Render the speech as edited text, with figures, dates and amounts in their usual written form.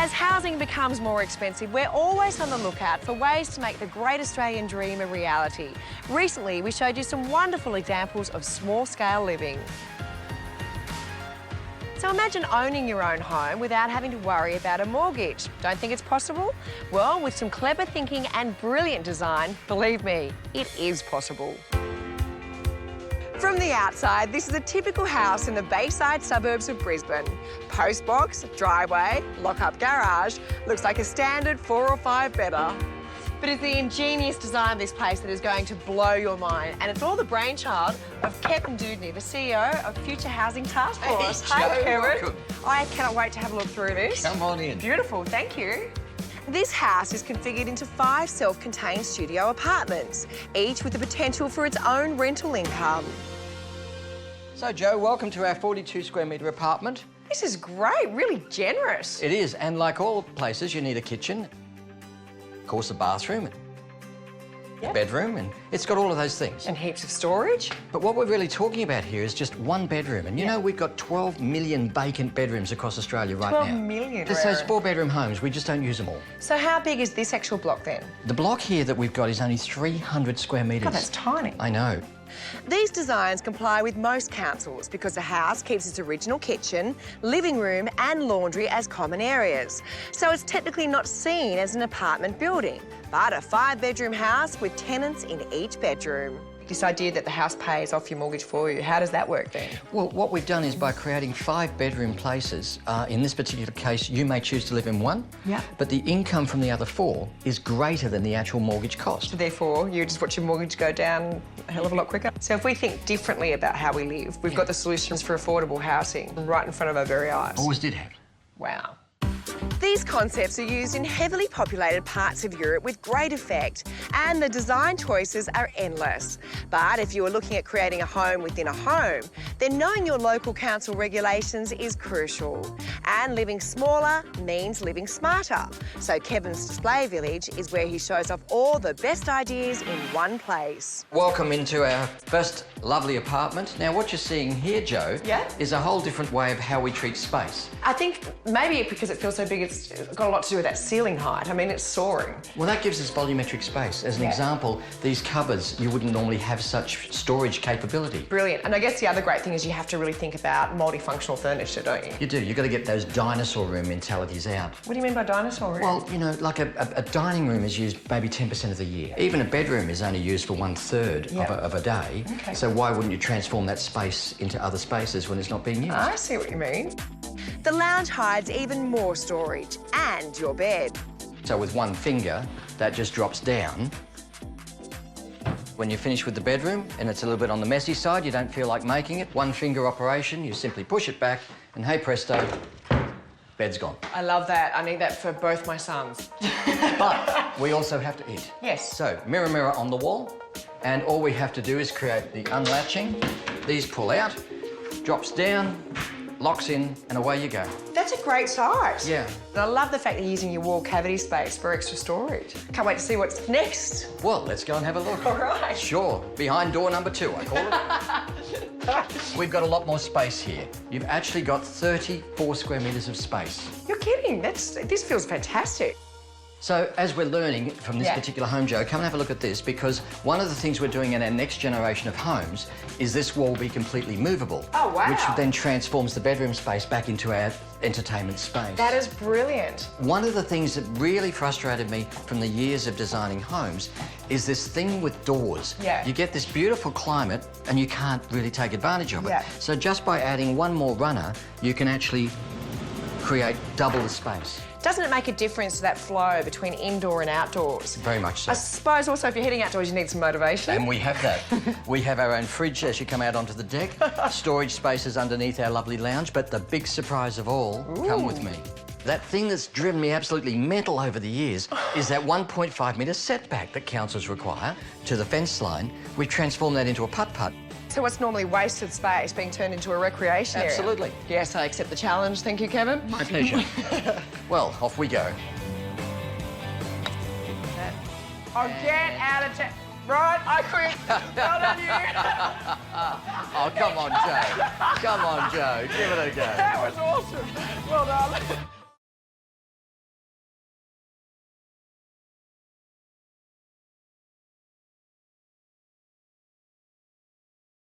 As housing becomes more expensive, we're always on the lookout for ways to make the great Australian dream a reality. Recently, we showed you some wonderful examples of small-scale living. So imagine owning your own home without having to worry about a mortgage. Don't think it's possible? Well, with some clever thinking and brilliant design, believe me, it is possible. From the outside, this is a typical house in the Bayside suburbs of Brisbane. Postbox, driveway, lock-up garage, looks like a standard 4 or 5 bedder. But it's the ingenious design of this place that is going to blow your mind, and it's all the brainchild of Kevin Dewdney, the CEO of Future Housing Task Force. Hey, Joe, Kevin. welcome. I cannot wait to have a look through this. Come on in. Beautiful, thank you. This house is configured into 5 self-contained studio apartments, each with the potential for its own rental income. So, Joe, welcome to our 42 square metre apartment. This is great, really generous. It is, and like all places, you need a kitchen, of course, a bathroom, a bedroom, and it's got all of those things. And heaps of storage. But what we're really talking about here is just one bedroom. And you know, we've got 12 million vacant bedrooms across Australia right now. 12 million. There's those 4-bedroom homes, we just don't use them all. So how big is this actual block then? The block here that we've got is only 300 square metres. God, that's tiny. I know. These designs comply with most councils because the house keeps its original kitchen, living room and laundry as common areas. So it's technically not seen as an apartment building, but a 5-bedroom house with tenants in each bedroom. This idea that the house pays off your mortgage for you, how does that work then? Well, what we've done is by creating 5-bedroom places, in this particular case, you may choose to live in one, but the income from the other 4 is greater than the actual mortgage cost. Therefore, you just watch your mortgage go down a hell of a lot quicker. So if we think differently about how we live, we've got the solutions for affordable housing right in front of our very eyes. Always did have. Wow. These concepts are used in heavily populated parts of Europe with great effect, and the design choices are endless. But if you are looking at creating a home within a home, then knowing your local council regulations is crucial. And living smaller means living smarter. So Kevin's Display Village is where he shows off all the best ideas in one place. Welcome into our first lovely apartment. Now, what you're seeing here, Joe, is a whole different way of how we treat space. I think maybe because it feels so big, it's got a lot to do with that ceiling height. I mean, it's soaring. Well, that gives us volumetric space. As an example, these cupboards, you wouldn't normally have such storage capability. Brilliant. And I guess the other great thing is you have to really think about multifunctional furniture, don't you? You do. You've got to get those dinosaur room mentalities out. What do you mean by dinosaur room? Well, you know, like a dining room is used maybe 10% of the year. Even a bedroom is only used for 1/3 of a day. Okay. So why wouldn't you transform that space into other spaces when it's not being used? I see what you mean. The lounge hides even more storage and your bed. So with one finger, that just drops down. When you're finished with the bedroom and it's a little bit on the messy side, you don't feel like making it, one finger operation, you simply push it back and hey presto, bed's gone. I love that. I need that for both my sons. But we also have to eat. Yes. So mirror, mirror on the wall, and all we have to do is create the unlatching. These pull out, drops down, locks in, and away you go. That's a great size. Yeah. And I love the fact that you're using your wall cavity space for extra storage. Can't wait to see what's next. Well, let's go and have a look. All right. Sure. Behind door number 2, I call it. We've got a lot more space here. You've actually got 34 square metres of space. You're kidding. This feels fantastic. So, as we're learning from this particular home, Joe, come and have a look at this, because one of the things we're doing in our next generation of homes is this wall be completely movable. Oh, wow. Which then transforms the bedroom space back into our entertainment space. That is brilliant. One of the things that really frustrated me from the years of designing homes is this thing with doors. Yeah. You get this beautiful climate and you can't really take advantage of it. Yeah. So just by adding one more runner, you can actually create double the space. Doesn't it make a difference to that flow between indoor and outdoors? Very much so. I suppose also if you're heading outdoors, you need some motivation. And we have that. We have our own fridge as you come out onto the deck, storage spaces underneath our lovely lounge, but the big surprise of all, come with me. That thing that's driven me absolutely mental over the years is that 1.5 metre setback that councils require to the fence line. We've transformed that into a putt-putt. So what's normally wasted space being turned into a recreation area? Absolutely. Yes, I accept the challenge. Thank you, Kevin. My pleasure. Well, off we go. Oh, get out of town. Right, I quit. Well done, you. Oh, come on, Joe. Come on, Joe. Give it a go. That was awesome. Well done.